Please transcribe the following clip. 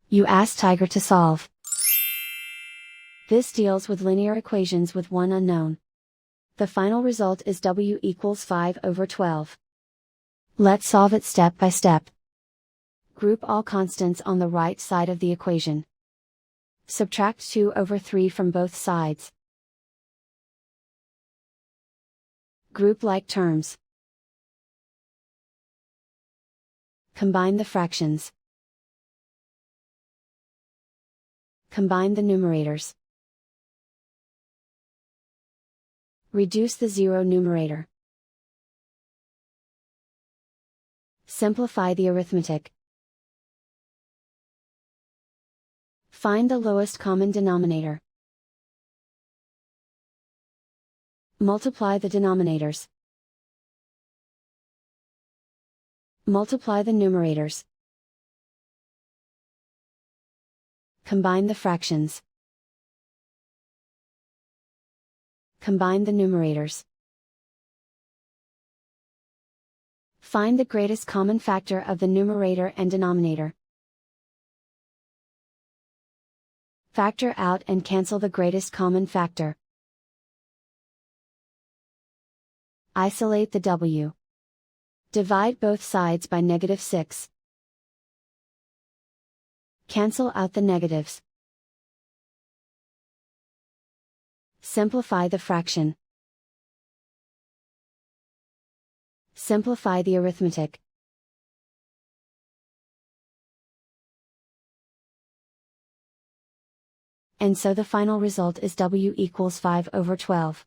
You ask Tiger to solve. This deals with linear equations with one unknown. The final result is W equals 5/12. Let's solve it step by step. Group all constants on the right side of the equation. Subtract 2/3 from both sides. Group like terms. Combine the fractions. Combine the numerators. Reduce the zero numerator. Simplify the arithmetic. Find the lowest common denominator. Multiply the denominators. Multiply the numerators. Combine the fractions. Combine the numerators. Find the greatest common factor of the numerator and denominator. Factor out and cancel the greatest common factor. Isolate the W. Divide both sides by -6. Cancel out the negatives. Simplify the fraction. Simplify the arithmetic. And so the final result is W equals 5/12.